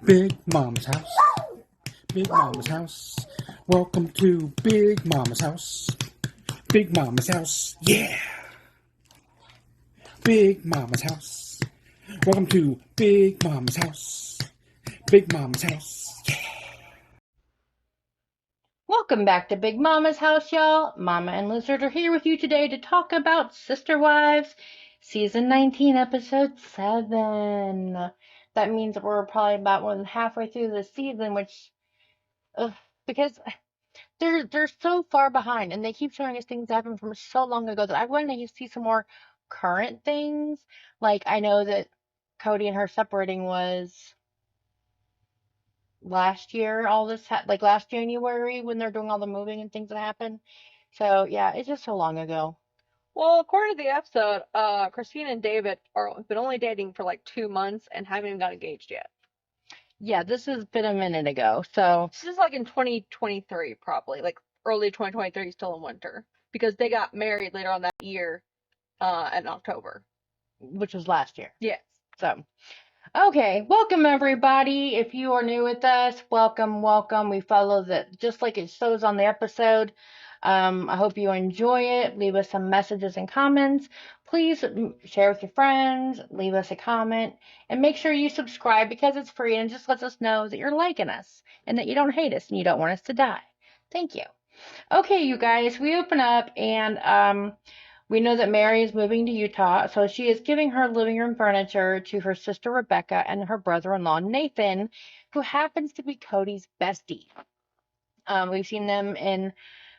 Big Mama's house. Big Mama's house. Welcome to Big Mama's house. Big Mama's house. Yeah. Big Mama's house. Welcome to Big Mama's house. Big Mama's house. Yeah. Welcome back to Big Mama's house, y'all. Mama and Lizard are here with you today to talk about Sister Wives, Season 19, Episode 7. That means that we're probably about more than halfway through the season, which, because they're so far behind, and they keep showing us things that happened from so long ago that I want to see some more current things. Like, I know that Cody and her separating was last year, like last January when they're doing all the moving and things that happen. So yeah, it's just so long ago. Well, according to the episode, Christine and David have been only dating for like 2 months and haven't even got engaged yet. Yeah, this has been a minute ago. So This is like in 2023, probably like early 2023, still in winter, because they got married later on that year, in October. which was last year. Yes. So okay, welcome everybody. If you are new with us, welcome, welcome. We follow that just like it shows on the episode. I hope you enjoy it. Leave us some messages and comments. Please share with your friends, leave us a comment, and make sure you subscribe because it's free and it just lets us know that you're liking us and that you don't hate us and you don't want us to die. Thank you. Okay, you guys, we open up and we know that Mary is moving to Utah, so she is giving her living room furniture to her sister Rebecca and her brother-in-law Nathan, who happens to be Cody's bestie. We've seen them in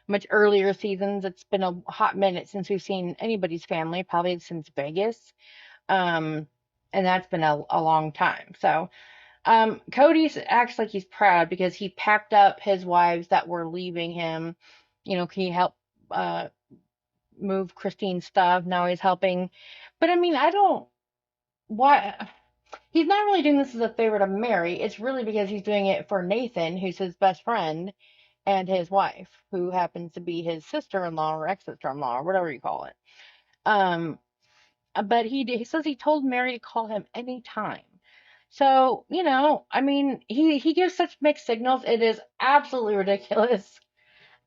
much earlier seasons. It's been a hot minute since we've seen anybody's family, probably since Vegas. Um, and that's been a long time. So Cody acts like he's proud because he packed up his wives that were leaving him. Can you help move Christine's stuff? Now he's helping. But I mean, I don't. Why? He's not really doing this as a favor to Mary. It's really because he's doing it for Nathan, who's his best friend, and his wife, who happens to be his sister-in-law or ex-sister-in-law or whatever you call it. Um, but he says he told Mary to call him anytime. So, I mean, he gives such mixed signals. It is absolutely ridiculous.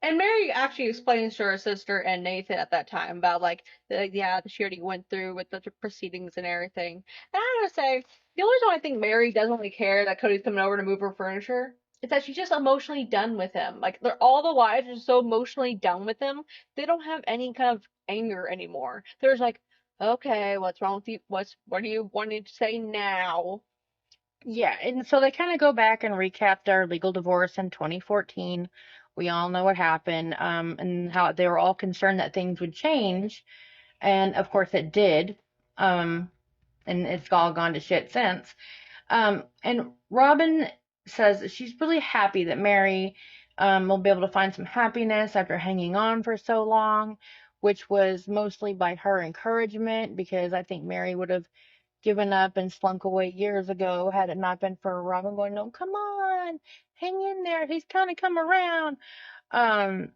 And Mary actually explains to her sister and Nathan at that time about like yeah, she already went through with the proceedings and everything. And I gotta say, the only reason I think Mary doesn't really care that Cody's coming over to move her furniture is that she's just emotionally done with him. Like they're all the wives are so emotionally done with him, they don't have any kind of anger anymore. There's like, okay, what's wrong with you? What are you wanting to say now? Yeah, and so they kind of go back and recap their legal divorce in 2014. We all know what happened, and how they were all concerned that things would change, and of course it did. And it's all gone to shit since. And Robin says that she's really happy that Mary will be able to find some happiness after hanging on for so long, which was mostly by her encouragement, because I think Mary would have given up and slunk away years ago had it not been for Robin going, no, come on, hang in there. He's kind of come around. Um,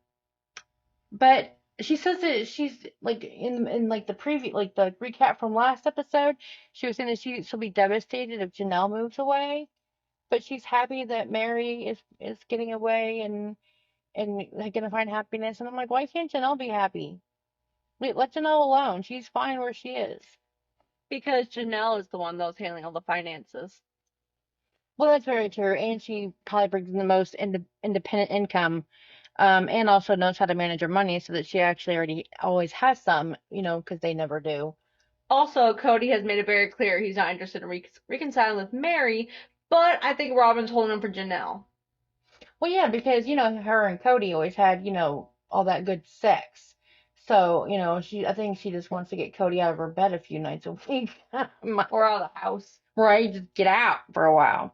but she says that she's like in like the preview, like the recap from last episode, she was saying that she'll be devastated if Janelle moves away, but she's happy that Mary is getting away and like, gonna find happiness. And I'm like, why can't Janelle be happy? Let Janelle alone. She's fine where she is. Because Janelle is the one that was handling all the finances. Well, that's very true, and she probably brings in the most independent income, and also knows how to manage her money, so that she actually already always has some, because they never do. Also, Cody has made it very clear he's not interested in reconciling with Mary, but I think Robin's holding him for Janelle. Well, yeah, because her and Cody always had all that good sex, so I think she just wants to get Cody out of her bed a few nights a week, Or out of the house. right? Just get out for a while.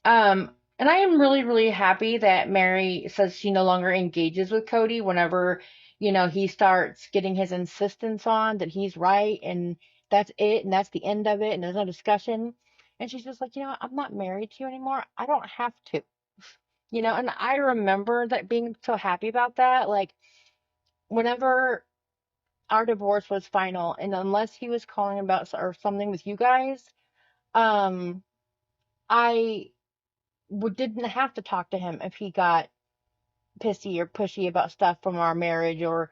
And I am really, really happy that Mary says she no longer engages with Cody whenever, he starts getting his insistence on that he's right and that's it and that's the end of it and there's no discussion. And she's just like, I'm not married to you anymore. I don't have to. And I remember that being so happy about that. Like, whenever our divorce was final, and unless he was calling about or something with you guys, um, I didn't have to talk to him if he got pissy or pushy about stuff from our marriage or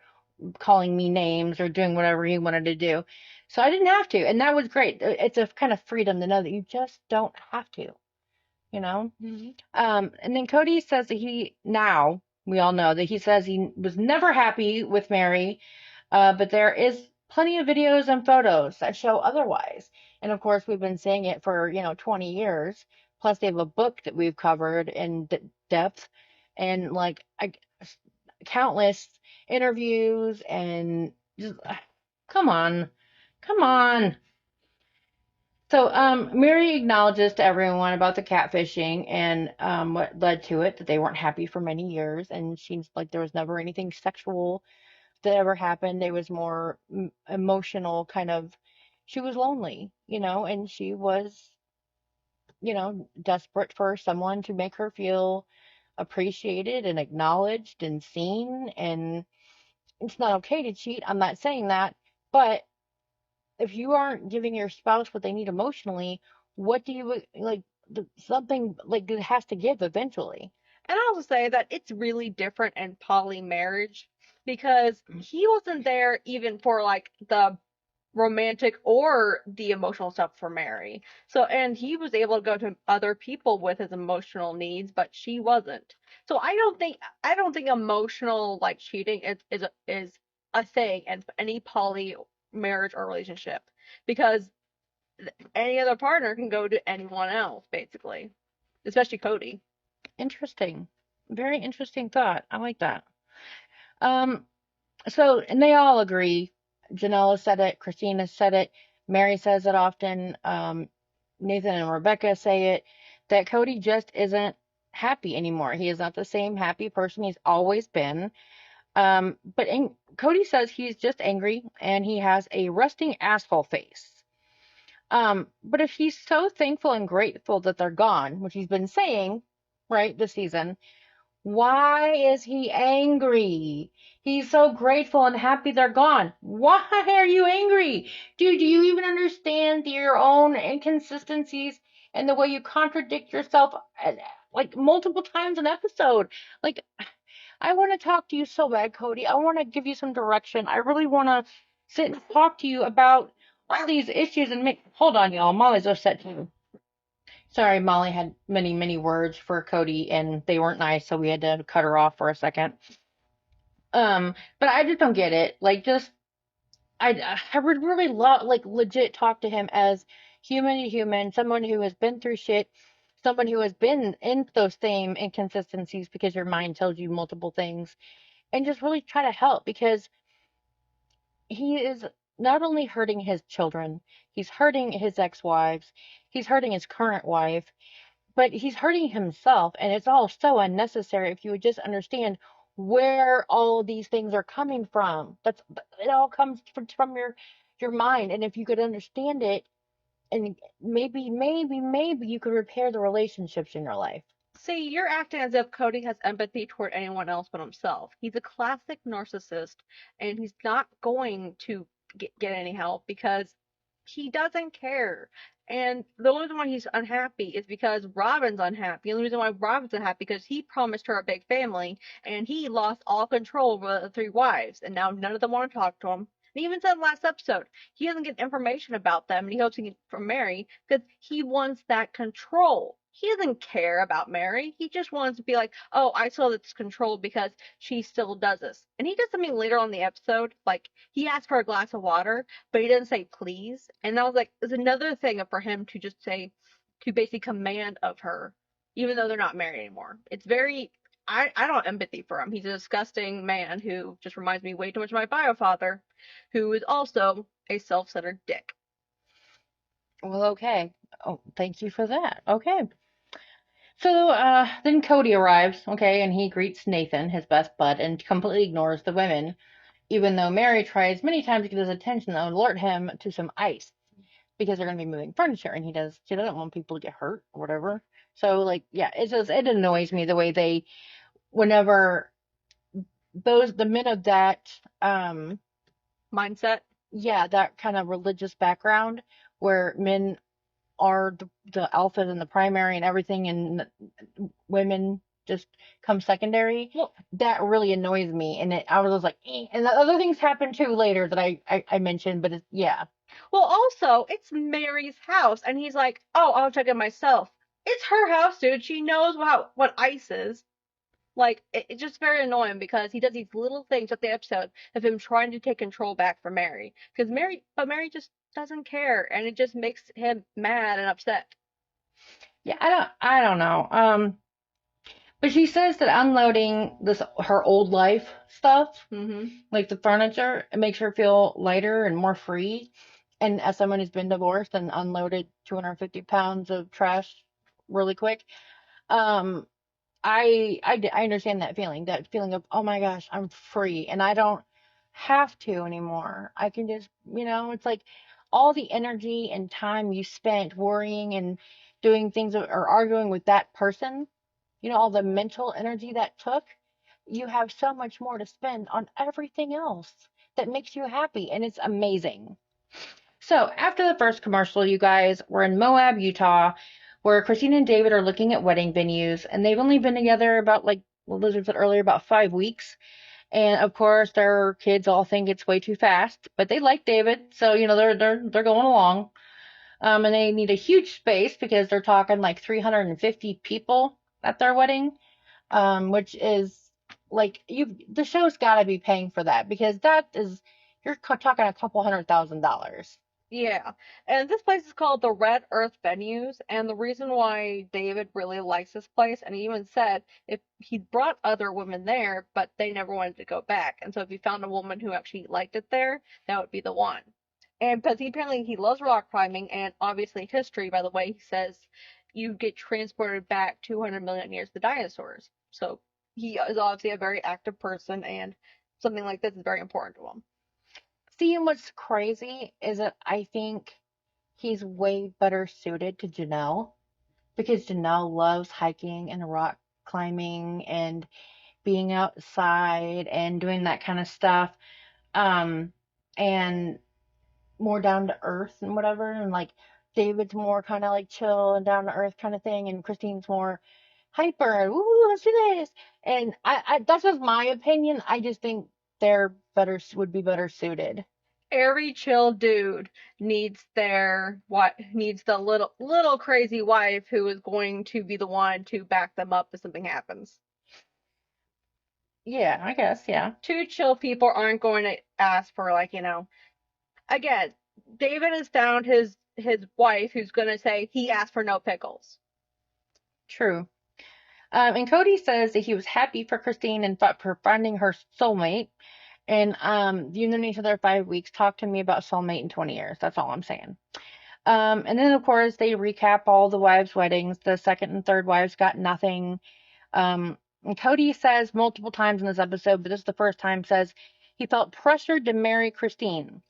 calling me names or doing whatever he wanted to do. So I didn't have to, and that was great. It's a kind of freedom to know that you just don't have to, you know? Mhm. And then Cody says that now we all know that he says he was never happy with Mary, but there is plenty of videos and photos that show otherwise. And of course, we've been saying it for, 20 years. Plus, they have a book that we've covered in depth and like countless interviews and just, come on, come on. So, Mary acknowledges to everyone about the catfishing and what led to it, that they weren't happy for many years, and seems like there was never anything sexual that ever happened. It was more emotional, kind of. She was lonely, and she was, desperate for someone to make her feel appreciated and acknowledged and seen. And it's not okay to cheat. I'm not saying that, but if you aren't giving your spouse what they need emotionally, what do you like? Something like it has to give eventually. And I also say that it's really different in poly marriage because he wasn't there even for like the romantic or the emotional stuff for Mary. So, and he was able to go to other people with his emotional needs, but she wasn't. So I don't think emotional like cheating is a thing in any poly marriage or relationship because any other partner can go to anyone else basically, especially Cody. Interesting. Very interesting thought. I like that. Um, so, and they all agree. Janella said it, Christina said it, Mary says it often, Nathan and Rebecca say it, that Cody just isn't happy anymore. He is not the same happy person he's always been. But Cody says he's just angry and he has a rusting asshole face. But if he's so thankful and grateful that they're gone, which he's been saying, right, this season, why is he angry? He's so grateful and happy they're gone. Why are you angry? Dude, do you even understand your own inconsistencies and the way you contradict yourself like multiple times an episode? Like, I want to talk to you so bad, Cody. I want to give you some direction. I really want to sit and talk to you about all these issues and make. Hold on, y'all. Molly's upset too. Sorry, Molly had many, many words for Cody and they weren't nice, so we had to cut her off for a second. But I just don't get it. Like, just I would really love, like, legit talk to him as human to human, someone who has been through shit, someone who has been in those same inconsistencies because your mind tells you multiple things, and just really try to help because he is not only hurting his children, he's hurting his ex-wives, he's hurting his current wife, but he's hurting himself, and it's all so unnecessary if you would just understand where all these things are coming from. It all comes from your mind, and if you could understand it, and maybe you could repair the relationships in your life. See, you're acting as if Cody has empathy toward anyone else but himself. He's a classic narcissist, and he's not going to get any help because he doesn't care. And the only reason why he's unhappy is because Robin's unhappy. The only reason why Robin's unhappy because he promised her a big family, and he lost all control over the three wives, and now none of them want to talk to him. And he even said last episode he doesn't get information about them, and he hopes he gets from Mary because he wants that control. He doesn't care about Mary. He just wants to be like, oh, I still have this control because she still does this. And he does something later on in the episode, like he asks for a glass of water, but he doesn't say please. And I was like, there's another thing for him to just say, to basically command of her, even though they're not married anymore. It's very, I don't have empathy for him. He's a disgusting man who just reminds me way too much of my bio father, who is also a self-centered dick. Well, okay. Oh, thank you for that. Okay. So then Cody arrives, okay, and he greets Nathan, his best bud, and completely ignores the women, even though Mary tries many times to get his attention and alert him to some ice because they're going to be moving furniture, and she doesn't want people to get hurt or whatever. So, like, yeah, it annoys me the way whenever the men of that, Mindset. yeah, that kind of religious background where men are the alphas and the primary and everything, and women just come secondary. Well, That really annoys me, and I was like, eh. And the other things happen too later that I mentioned, but it's, yeah. well, also, it's Mary's house, and he's like, "Oh, I'll check it myself." It's her house, dude. She knows what ice is. Like, it's just very annoying because he does these little things at the episode of him trying to take control back from Mary. Because Mary just doesn't care, and it just makes him mad and upset. Yeah, I don't know. But she says that unloading this her old life stuff, Mm-hmm. like the furniture, it makes her feel lighter and more free. And as someone who's been divorced and unloaded 250 pounds of trash really quick, um, I understand that feeling of, oh my gosh, I'm free and I don't have to anymore. I can just, it's like all the energy and time you spent worrying and doing things or arguing with that person, all the mental energy that took, you have so much more to spend on everything else that makes you happy. And it's amazing. So after the first commercial, you guys, we're in Moab, Utah, where Christine and David are looking at wedding venues, and they've only been together about, like what Lizard said earlier, about 5 weeks. And of course, their kids all think it's way too fast, but they like David, so they're going along. And they need a huge space because they're talking like 350 people at their wedding, which is like the show's got to be paying for that because that is you're talking a couple $100,000. Yeah, and this place is called the Red Earth Venues, and the reason why David really likes this place, and he even said if he brought other women there, but they never wanted to go back, and so if he found a woman who actually liked it there, that would be the one. And because he loves rock climbing, and obviously history, by the way, he says you get transported back 200 million years to dinosaurs. So he is obviously a very active person, and something like this is very important to him. See, what's crazy is that I think he's way better suited to Janelle because Janelle loves hiking and rock climbing and being outside and doing that kind of stuff. Um, and more down to earth and whatever. And like David's more kind of like chill and down to earth kind of thing. And Christine's more hyper. Ooh, let's do this. And that's just my opinion. I just think they're would be better suited. Every chill dude needs needs the little crazy wife who is going to be the one to back them up if something happens. Yeah, I guess. Yeah. Two chill people aren't going to ask for again, David has found his wife who's going to say he asked for no pickles. True. And Cody says that he was happy for Christine and for finding her soulmate. And you know each other 5 weeks. Talk to me about soulmate in 20 years. That's all I'm saying. And then of course they recap all the wives' weddings. The second and third wives got nothing. And Cody says multiple times in this episode, but this is the first time, says he felt pressured to marry Christine.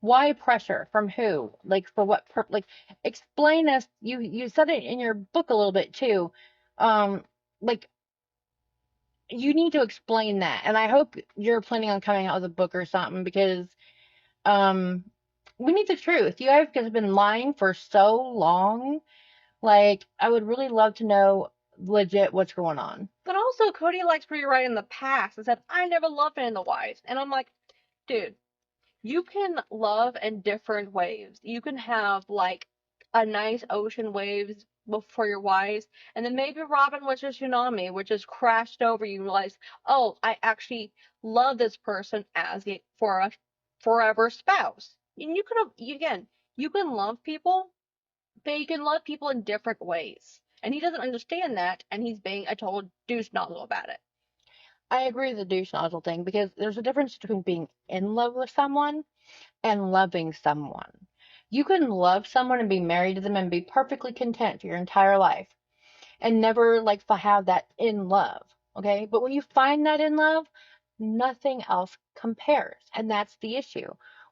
Why pressure? From who? Like for what? Like explain us. You said it in your book a little bit too. Like you need to explain that. And I hope you're planning on coming out with a book or something because um we need the truth. You guys have been lying for so long. Like I would really love to know legit what's going on. But also Cody likes rewriting in the past and said, I never loved any of the wives. And I'm like, dude, you can love in different waves. You can have like a nice ocean waves before your wives, and then maybe Robin was a tsunami, which just crashed over you and realized, oh, I actually love this person for a forever spouse. And you could have again, you can love people, but you can love people in different ways. And he doesn't understand that, and he's being a total douche nozzle about it. I agree with the douche nozzle thing because there's a difference between being in love with someone and loving someone. You can love someone and be married to them and be perfectly content for your entire life and never like have that in love. Okay. But when you find that in love, nothing else compares. And that's the issue.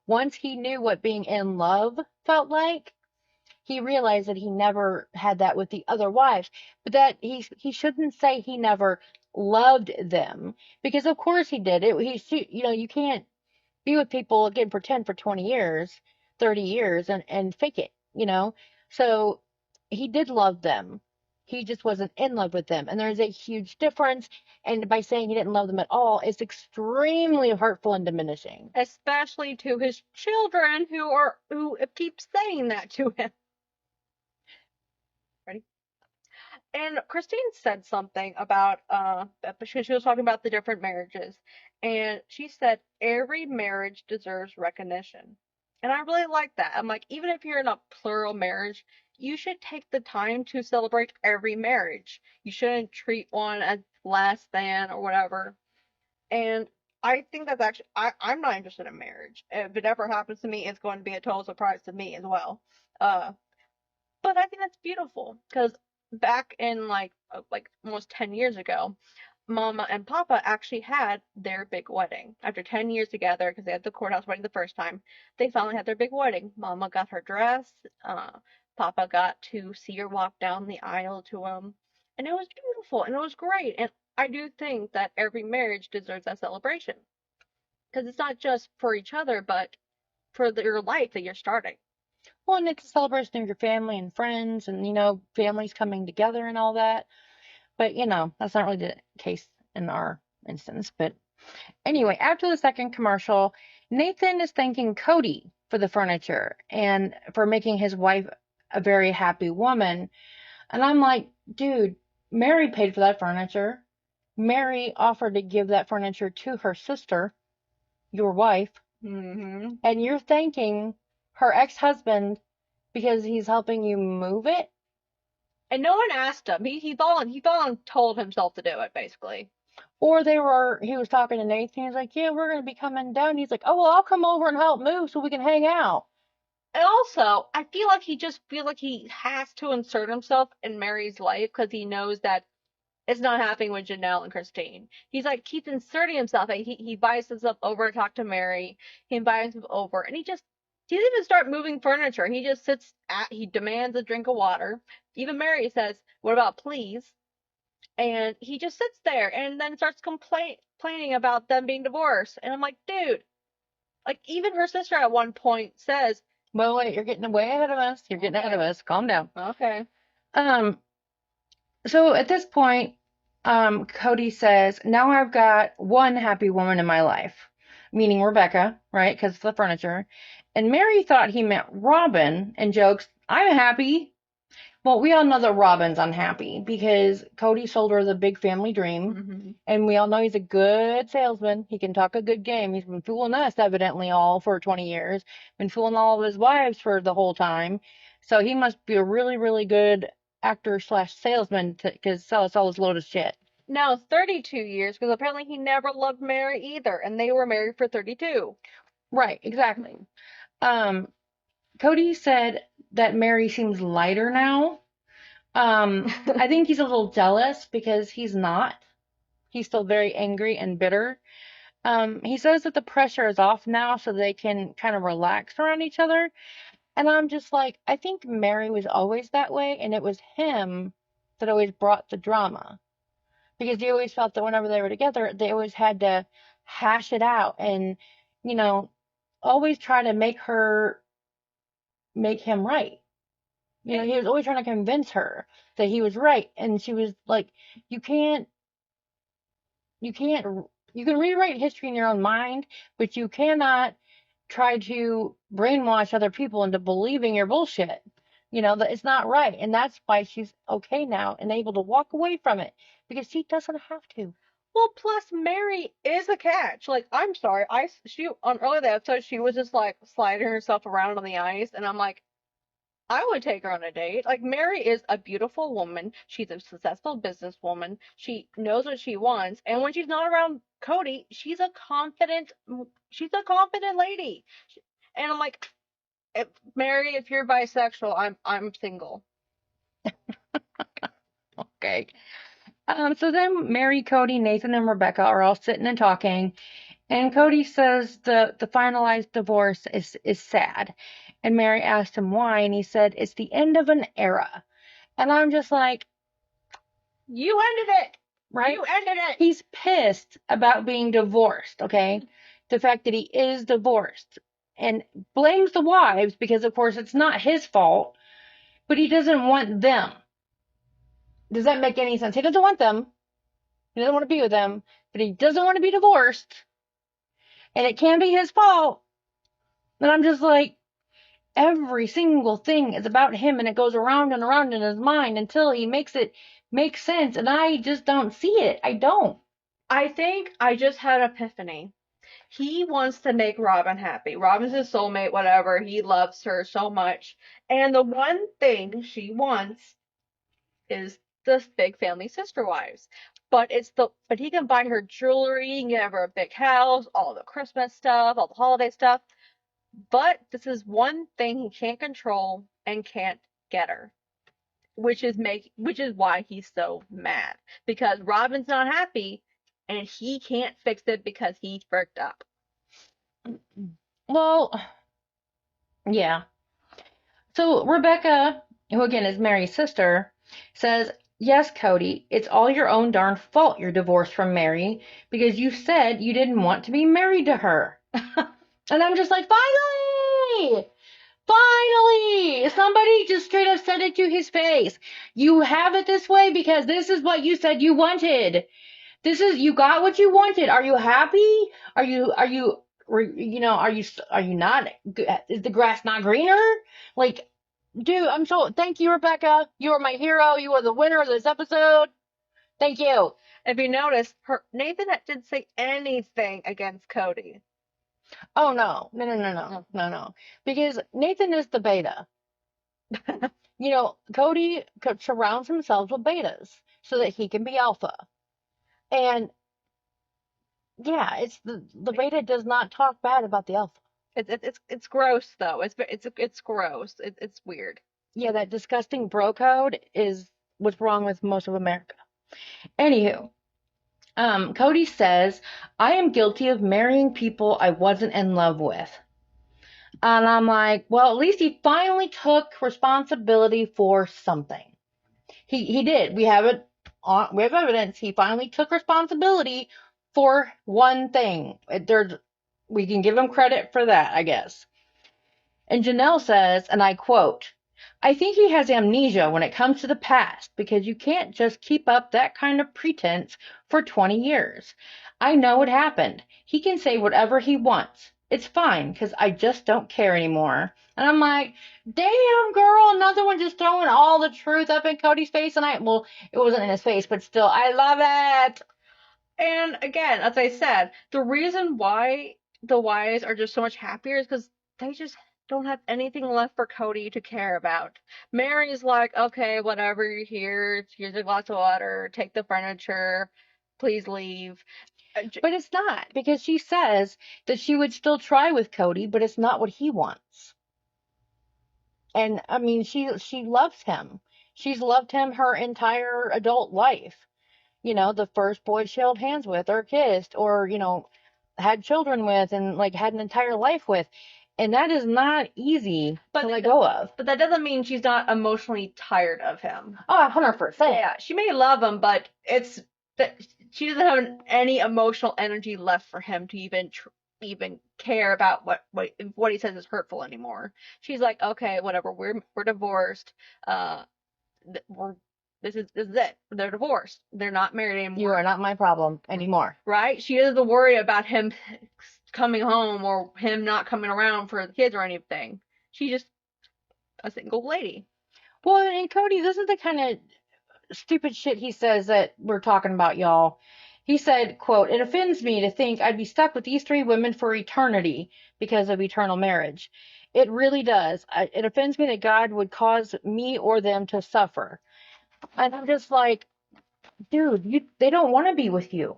Once he knew what being in love felt like, he realized that he never had that with the other wives, but that he shouldn't say he never loved them because of course he did it. You can't be with people again, pretend for 20 years, 30 years and fake it. So he did love them. He just wasn't in love with them. And there's a huge difference. And by saying he didn't love them at all, it's extremely hurtful and diminishing. Especially to his children who keep saying that to him. Ready? And Christine said something about she was talking about the different marriages, and she said every marriage deserves recognition. And I really like that. I'm like, even if you're in a plural marriage, you should take the time to celebrate every marriage. You shouldn't treat one as less than or whatever. And I think that's actually I'm not interested in marriage. If it ever happens to me, it's going to be a total surprise to me as well. Uh, but I think that's beautiful because back in like almost 10 years ago, Mama and Papa actually had their big wedding. After 10 years together, because they had the courthouse wedding the first time, they finally had their big wedding. Mama got her dress. Papa got to see her walk down the aisle to him. And it was beautiful and it was great. And I do think that every marriage deserves that celebration. Because it's not just for each other, but for your life that you're starting. Well, and it's a celebration of your family and friends and, families coming together and all that. But, that's not really the case in our instance. But anyway, after the second commercial, Nathan is thanking Cody for the furniture and for making his wife a very happy woman. And I'm like, dude, Mary paid for that furniture. Mary offered to give that furniture to her sister, your wife, Mm-hmm. and you're thanking her ex-husband because he's helping you move it. And no one asked him. He told himself to do it, basically. Or he was talking to Nathan. He's like, yeah, we're going to be coming down. He's like, oh, well, I'll come over and help move so we can hang out. And also, I feel like he has to insert himself in Mary's life because he knows that it's not happening with Janelle and Christine. He's like, keeps inserting himself. Like, he invites himself over to talk to Mary. He invites him over, and he doesn't even start moving furniture. He just he demands a drink of water. Even Mary says, what about please? And he just sits there and then starts complaining about them being divorced. And I'm like, dude, like even her sister at one point says, well, wait, you're getting way ahead of us. You're getting ahead of us. Calm down. Okay. So at this point, Cody says, now I've got one happy woman in my life, meaning Rebecca, right? Because of the furniture. And Mary thought he meant Robin and jokes, I'm happy. Well, we all know that Robin's unhappy because Cody sold her the big family dream. Mm-hmm. And we all know he's a good salesman. He can talk a good game. He's been fooling us, evidently, all for 20 years. Been fooling all of his wives for the whole time. So he must be a really, really good actor / salesman because sell us all his load of shit. Now 32 years because apparently he never loved Mary either, and they were married for 32. Right, exactly. Cody said that Mary seems lighter now. I think he's a little jealous because he's not. He's still very angry and bitter. He says that the pressure is off now so they can kind of relax around each other. And I'm just like, I think Mary was always that way, and it was him that always brought the drama. Because he always felt that whenever they were together, they always had to hash it out and, always try to make him right. He was always trying to convince her that he was right. And she was like, you can rewrite history in your own mind, but you cannot try to brainwash other people into believing your bullshit. That it's not right. And that's why she's okay now and able to walk away from it because she doesn't have to. Well, plus Mary is a catch. Like, I'm sorry, she on earlier the episode she was just like sliding herself around on the ice, and I'm like, I would take her on a date. Like, Mary is a beautiful woman. She's a successful businesswoman. She knows what she wants, and when she's not around Cody, she's a confident lady. And I'm like, Mary, if you're bisexual, I'm single. Okay. So then Mary, Cody, Nathan, and Rebecca are all sitting and talking. And Cody says the finalized divorce is sad. And Mary asked him why, and he said, it's the end of an era. And I'm just like, you ended it. Right? You ended it. He's pissed about being divorced, okay? The fact that he is divorced. And blames the wives because, of course, it's not his fault. but he doesn't want them. Does that make any sense? He doesn't want them. He doesn't want to be with them, but he doesn't want to be divorced. And it can be his fault. And I'm just like, every single thing is about him, and it goes around and around in his mind until he makes it make sense. And I just don't see it. I don't. I think I just had an epiphany. He wants to make Robin happy. Robin's his soulmate, whatever. He loves her so much. And the one thing she wants is the big family sister wives. But he can buy her jewelry, he can give her a big house, all the Christmas stuff, all the holiday stuff. But this is one thing he can't control and can't get her. Which is why he's so mad. Because Robin's not happy and he can't fix it because he fricked up. Well, yeah. So Rebecca, who again is Mary's sister, says, yes, Cody, it's all your own darn fault you're divorced from Mary because you said you didn't want to be married to her. And I'm just like, finally! Finally! Somebody just straight up said it to his face. You have it this way because this is what you said you wanted. You got what you wanted. Are you happy? Are you not? Is the grass not greener? Like, dude, thank you, Rebecca. You are my hero. You are the winner of this episode. Thank you. If you notice, Nathan didn't say anything against Cody. Oh, no. Because Nathan is the beta. Cody surrounds himself with betas so that he can be alpha. And yeah, it's the beta does not talk bad about the alpha. It's gross though. It's gross. It's weird. Yeah, that disgusting bro code is what's wrong with most of America. Anywho, Cody says, I am guilty of marrying people I wasn't in love with. And I'm like, well, at least he finally took responsibility for something. He did. We have evidence. He finally took responsibility for one thing. We can give him credit for that, I guess. And Janelle says, and I quote, I think he has amnesia when it comes to the past because you can't just keep up that kind of pretense for 20 years. I know what happened. He can say whatever he wants. It's fine because I just don't care anymore. And I'm like, damn, girl, another one just throwing all the truth up in Cody's face. And it wasn't in his face, but still, I love it. And again, as I said, the reason why the wives are just so much happier is because they just don't have anything left for Cody to care about. Mary's like, okay, whatever, you're here. Here's a glass of water. Take the furniture. Please leave. But it's not, because she says that she would still try with Cody, but it's not what he wants. And I mean, she loves him. She's loved him her entire adult life. The first boy she held hands with or kissed or, had children with and like had an entire life with. And that is not easy to let go of. But that doesn't mean she's not emotionally tired of him. Oh, 100%. Yeah, she may love him, but it's that she doesn't have any emotional energy left for him to even care about what he says is hurtful anymore. She's like, okay, whatever, we're divorced. This is it. They're divorced. They're not married anymore. You are not my problem anymore. Right? She doesn't worry about him coming home or him not coming around for the kids or anything. She's just a single lady. Well, and Cody, this is the kind of stupid shit he says that we're talking about, y'all. He said, quote, it offends me to think I'd be stuck with these three women for eternity because of eternal marriage. It really does. It offends me that God would cause me or them to suffer. And I'm just like, dude, they don't want to be with you.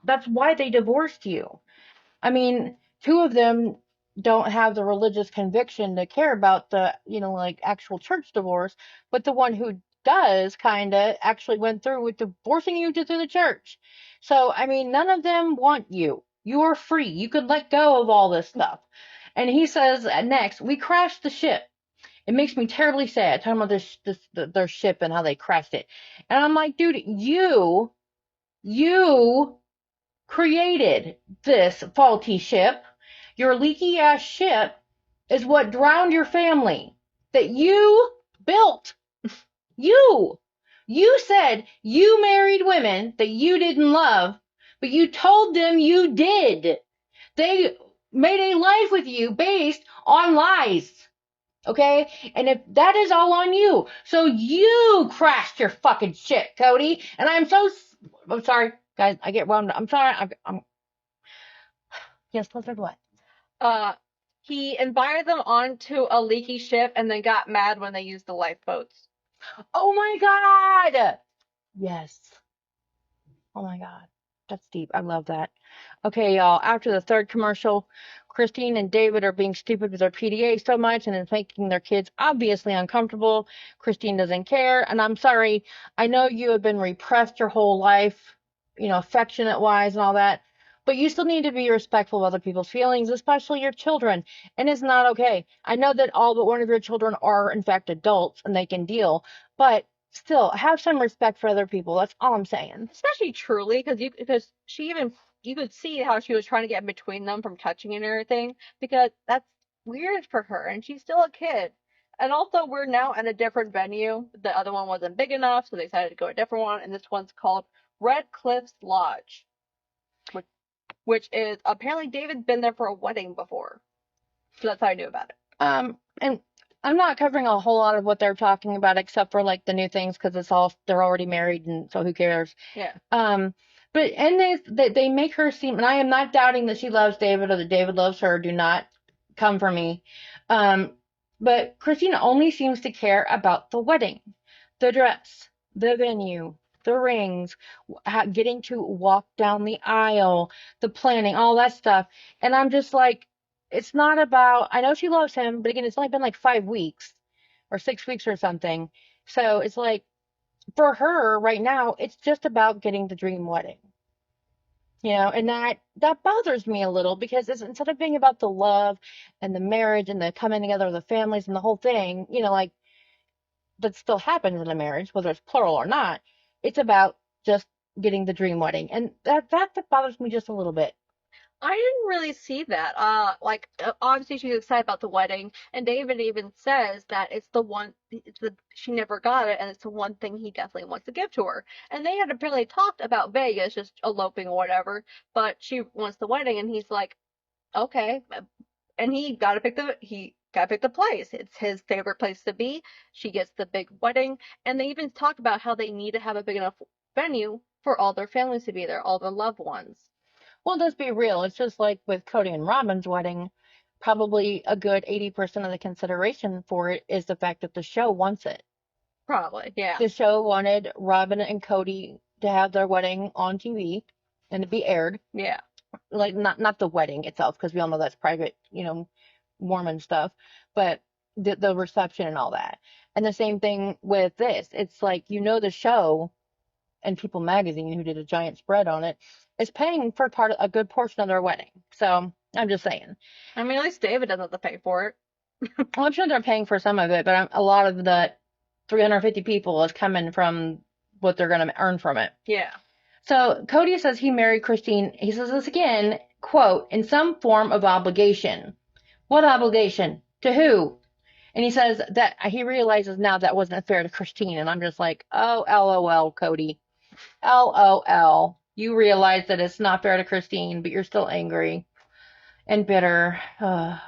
That's why they divorced you. I mean, two of them don't have the religious conviction to care about the, actual church divorce, but the one who does kind of actually went through with divorcing you through the church. So, I mean, none of them want you. You are free. You can let go of all this stuff. And he says next, we crashed the ship. It makes me terribly sad talking about their ship and how they crashed it. And I'm like, dude, you created this faulty ship. Your leaky ass ship is what drowned your family that you built. You said you married women that you didn't love, but you told them you did. They made a life with you based on lies. Okay? And if that is all on you. So you crashed your fucking shit, Cody. And I'm sorry, guys. I get wound up. I'm sorry. I'm yes, let's talk what? He invited them onto a leaky ship and then got mad when they used the lifeboats. Oh my god. Yes. Oh my god. That's deep. I love that. Okay, y'all. After the third commercial, Christine and David are being stupid with their PDA so much and it's making their kids obviously uncomfortable. Christine doesn't care. And I'm sorry. I know you have been repressed your whole life, affectionate wise and all that. But you still need to be respectful of other people's feelings, especially your children. And it's not okay. I know that all but one of your children are, in fact, adults and they can deal. But still, have some respect for other people. That's all I'm saying. Especially Truly, because she even, you could see how she was trying to get in between them from touching and everything, because that's weird for her, and she's still a kid. And also, we're now at a different venue. The other one wasn't big enough, so they decided to go a different one, and this one's called Red Cliffs Lodge, which is apparently David's been there for a wedding before, so that's how I knew about it. And I'm not covering a whole lot of what they're talking about except for like the new things because they're already married and so who cares? Yeah. But and they make her seem, and I am not doubting that she loves David or that David loves her. Do not come for me. But Christina only seems to care about the wedding, the dress, the venue, the rings, getting to walk down the aisle, the planning, all that stuff. And I'm just like, it's not about, I know she loves him, but again, it's only been like 5 weeks or 6 weeks or something. So it's like, for her right now, it's just about getting the dream wedding. And that bothers me a little because instead of being about the love and the marriage and the coming together of the families and the whole thing, like that still happens in a marriage, whether it's plural or not, it's about just getting the dream wedding. And that bothers me just a little bit. I didn't really see that. Obviously she's excited about the wedding, and David even says that she never got it, and it's the one thing he definitely wants to give to her. And they had apparently talked about Vegas, just eloping or whatever, but she wants the wedding, and he's like, okay. And he gotta pick the place. It's his favorite place to be. She gets the big wedding, and they even talk about how they need to have a big enough venue for all their families to be there, all the loved ones. Well, let's be real. It's just like with Cody and Robin's wedding. Probably a good 80% of the consideration for it is the fact that the show wants it. Probably, yeah. The show wanted Robin and Cody to have their wedding on TV and to be aired. Yeah. Like not the wedding itself, because we all know that's private, Mormon stuff, but the reception and all that. And the same thing with this. It's like, the show and People Magazine, who did a giant spread on it, is paying for a good portion of their wedding. So I'm just saying. I mean, at least David doesn't have to pay for it. Well, I'm sure they're paying for some of it, but a lot of the 350 people is coming from what they're going to earn from it. Yeah. So Cody says he married Christine. He says this again, quote, in some form of obligation. What obligation? To who? And he says that he realizes now that wasn't fair to Christine. And I'm just like, oh, LOL, Cody. LOL. You realize that it's not fair to Christine, but you're still angry and bitter. But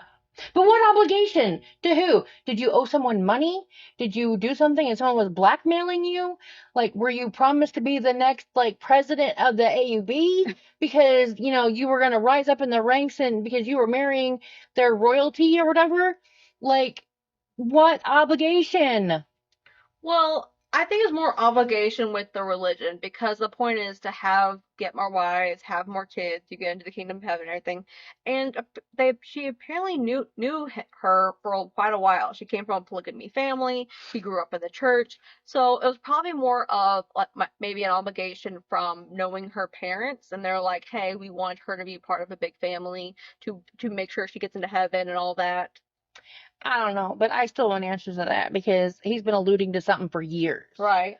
what obligation? To who? Did you owe someone money? Did you do something and someone was blackmailing you? Like, were you promised to be the next, president of the AUB? Because, you were going to rise up in the ranks and because you were marrying their royalty or whatever? Like, what obligation? Well, I think it's more obligation with the religion, because the point is to get more wives, have more kids, you get into the kingdom of heaven and everything. And she apparently knew her for quite a while. She came from a polygamy family. She grew up in the church. So it was probably more of maybe an obligation from knowing her parents, and they're like, hey, we want her to be part of a big family to make sure she gets into heaven and all that. I don't know, but I still want answers to that because he's been alluding to something for years. Right.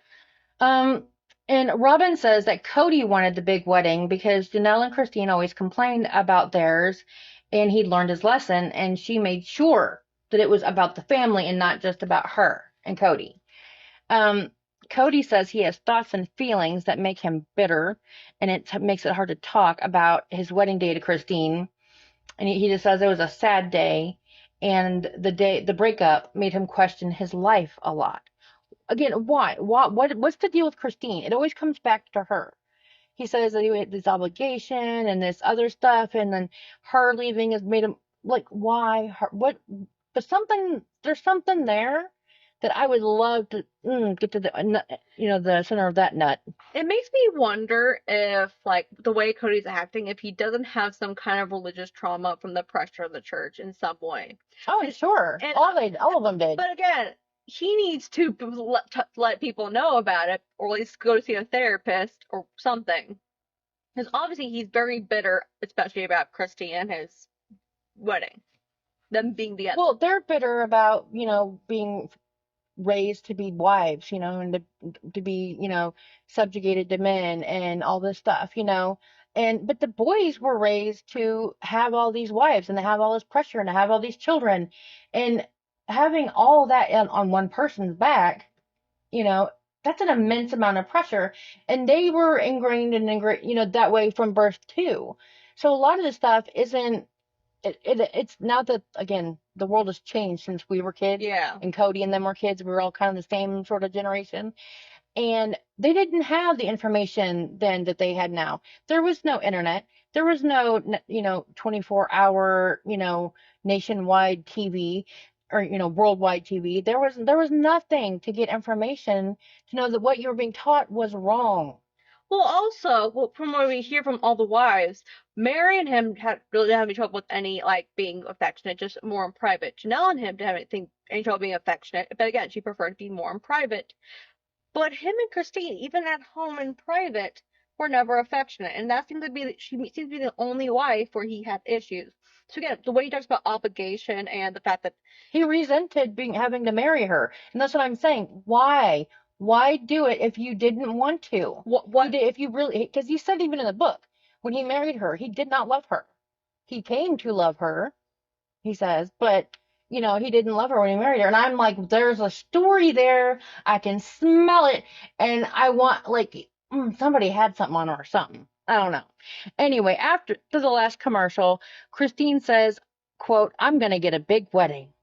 And Robin says that Cody wanted the big wedding because Janelle and Christine always complained about theirs, and he'd learned his lesson, and she made sure that it was about the family and not just about her. and Cody. Um, Cody says he has thoughts and feelings that make him bitter, and it makes it hard to talk about his wedding day to Christine. And he just says it was a sad day, and the breakup made him question his life a lot. Again, why? What's the deal with Christine? It always comes back to her. He says that he had this obligation and this other stuff, and then her leaving has made him like, why? Her, what? But there's something there that I would love to get to the center of that nut. It makes me wonder if, like, the way Cody's acting, if he doesn't have some kind of religious trauma from the pressure of the church in some way. Oh, sure. And all of them did. But again, he needs to let people know about it, or at least go to see a therapist or something. Because obviously he's very bitter, especially about Christy and his wedding, them being together. Well, they're bitter about, being raised to be wives, and to be, subjugated to men and all this stuff, but the boys were raised to have all these wives and to have all this pressure and to have all these children, and having all that on one person's back, that's an immense amount of pressure, and they were ingrained that way from birth too. So a lot of this stuff isn't it's now that, again, the world has changed since we were kids. Yeah. And Cody and them were kids. We were all kind of the same sort of generation. And they didn't have the information then that they had now. There was no internet. There was no, 24-hour, nationwide TV or, worldwide TV. There was nothing to get information to know that what you were being taught was wrong. Well, also, from what we hear from all the wives, Mary and him really didn't have any trouble with any, like, being affectionate, just more in private. Janelle and him didn't have any trouble being affectionate, but again, she preferred to be more in private. But him and Christine, even at home in private, were never affectionate, and she seems to be the only wife where he had issues. So again, the way he talks about obligation and the fact that he resented having to marry her, and that's what I'm saying. Why? Why do it if you didn't want to? what If you really, because he said even in the book, when he married her, he did not love her. He came to love her, he says, but he didn't love her when he married her. And I'm like, there's a story there. I can smell it, and I want, like, somebody had something on her or something. I don't know. Anyway, after the last commercial, Christine says, quote, "I'm gonna get a big wedding."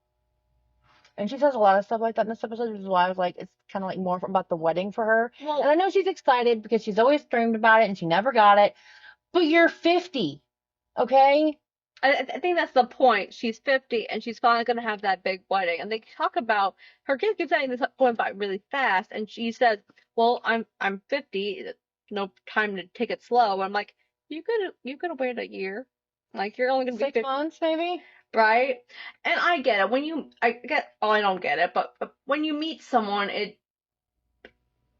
And she says a lot of stuff like that in this episode, which is why I was like, it's kind of like more about the wedding for her. Well, and I know she's excited because she's always dreamed about it and she never got it. But you're 50, okay? I think that's the point. She's 50 and she's finally gonna have that big wedding. And they talk about her kids keep saying this going by really fast, and she says, "Well, I'm 50. No time to take it slow." And I'm like, you could wait a year. Like, you're only gonna be 6 months, maybe? right? And I get it. I don't get it, but when you meet someone,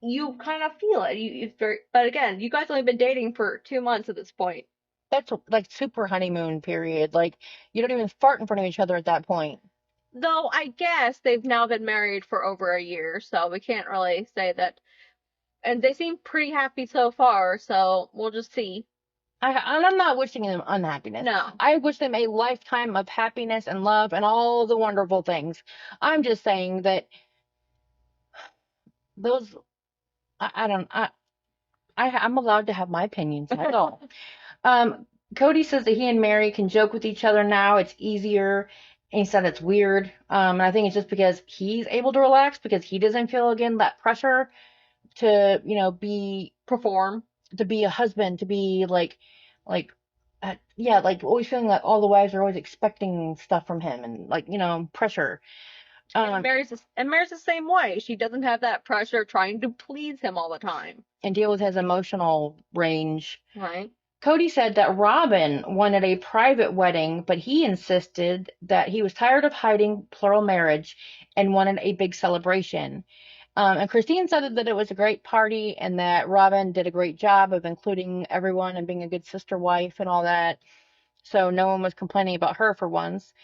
you kind of feel it. But again, you guys only been dating for 2 months at this point. That's like super honeymoon period. Like, you don't even fart in front of each other at that point. Though I guess they've now been married for over a year, so we can't really say that. And they seem pretty happy so far, so we'll just see. I'm not wishing them unhappiness. No. I wish them a lifetime of happiness and love and all the wonderful things. I'm just saying that those, I'm allowed to have my opinions. That's all. Cody says that he and Mary can joke with each other now. It's easier. And he said it's weird. And I think it's just because he's able to relax because he doesn't feel, again, that pressure to, Perform. to be a husband, to be like, like always feeling like all the wives are always expecting stuff from him and, like, pressure. And Mary's the same way. She doesn't have that pressure trying to please him all the time. And deal with his emotional range. Right. Cody said that Robin wanted a private wedding, but he insisted that he was tired of hiding plural marriage and wanted a big celebration. And Christine said that it was a great party and that Robin did a great job of including everyone and being a good sister wife and all that. So no one was complaining about her for once.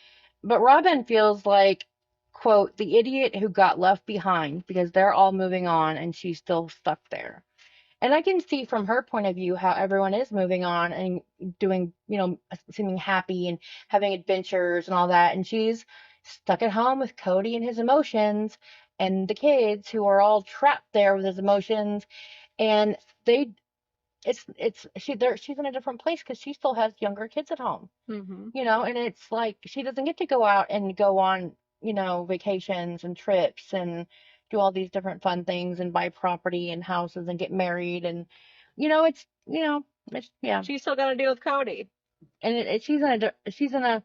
But Robin feels like, quote, the idiot who got left behind because they're all moving on and she's still stuck there. And I can see from her point of view how everyone is moving on and doing, seeming happy and having adventures and all that. And she's stuck at home with Cody and his emotions. and the kids who are all trapped there with his emotions, and she's in a different place because she still has younger kids at home, Mm-hmm. and it's like she doesn't get to go out and go on, vacations and trips and do all these different fun things and buy property and houses and get married and, yeah. She's still got to deal with Cody. And she's in a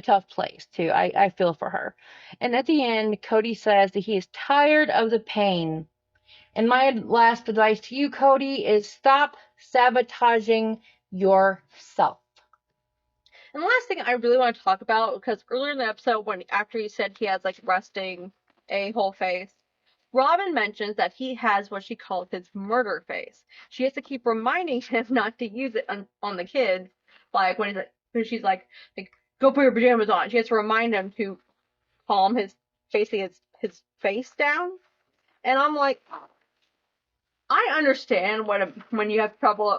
tough place too. I feel for her. And at the end, Cody says that he is tired of the pain. And my last advice to you, Cody, is stop sabotaging yourself. And the last thing I really want to talk about, because earlier in the episode, after he said he has like resting a-hole face, Robin mentions that he has what she calls his murder face. She has to keep reminding him not to use it on the kids, like when she's like, go put your pajamas on. She has to remind him to calm his face down. And I'm like, I understand when you have trouble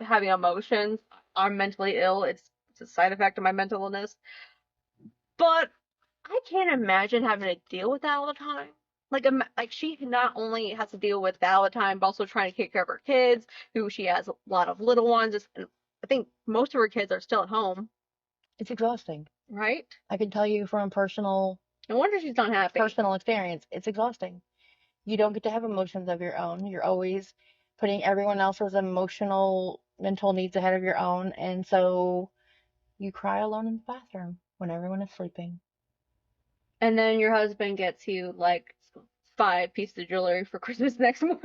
having emotions. I'm mentally ill. It's a side effect of my mental illness. But I can't imagine having to deal with that all the time. Like she not only has to deal with that all the time, but also trying to take care of her kids, who she has a lot of little ones. And I think most of her kids are still at home. It's exhausting. Right? I can tell you from No wonder she's not happy. personal experience. It's exhausting. You don't get to have emotions of your own. You're always putting everyone else's mental needs ahead of your own. And so you cry alone in the bathroom when everyone is sleeping. And then your husband gets you like 5 pieces of jewelry for Christmas next morning.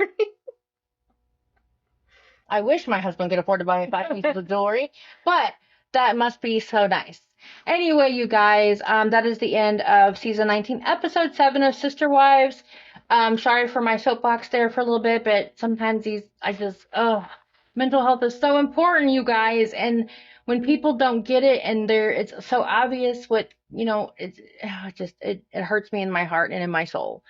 I wish my husband could afford to buy 5 pieces of jewelry, but that must be so nice. Anyway, you guys, that is the end of season 19, episode 7 of Sister Wives. Sorry for my soapbox there for a little bit, but sometimes mental health is so important, you guys, and when people don't get it and it's so obvious it hurts me in my heart and in my soul.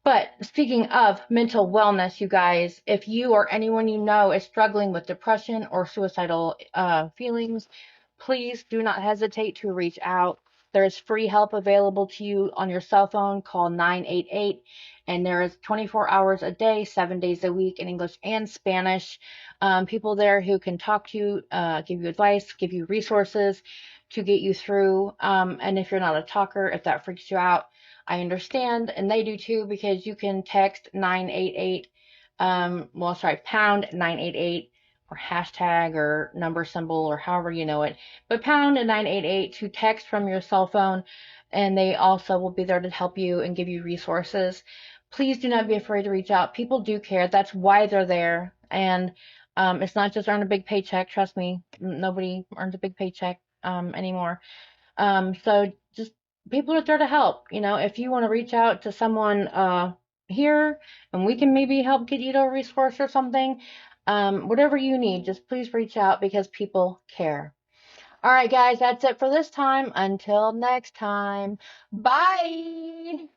But speaking of mental wellness, you guys, if you or anyone you know is struggling with depression or suicidal feelings, please do not hesitate to reach out. There is free help available to you on your cell phone. Call 988, and there is 24 hours a day, 7 days a week in English and Spanish. People there who can talk to you, give you advice, give you resources to get you through. And if you're not a talker, if that freaks you out, I understand, and they do too, because you can text 988, pound 988, or hashtag or number symbol or however you know it, but pound 988 to text from your cell phone, and they also will be there to help you and give you resources. Please do not be afraid to reach out. People do care. That's why they're there, and it's not just earn a big paycheck. Trust me, nobody earns a big paycheck anymore. So just people are there to help. If you want to reach out to someone here and we can maybe help get you to a resource or something, whatever you need, just please reach out because people care. All right, guys, that's it for this time. Until next time, bye.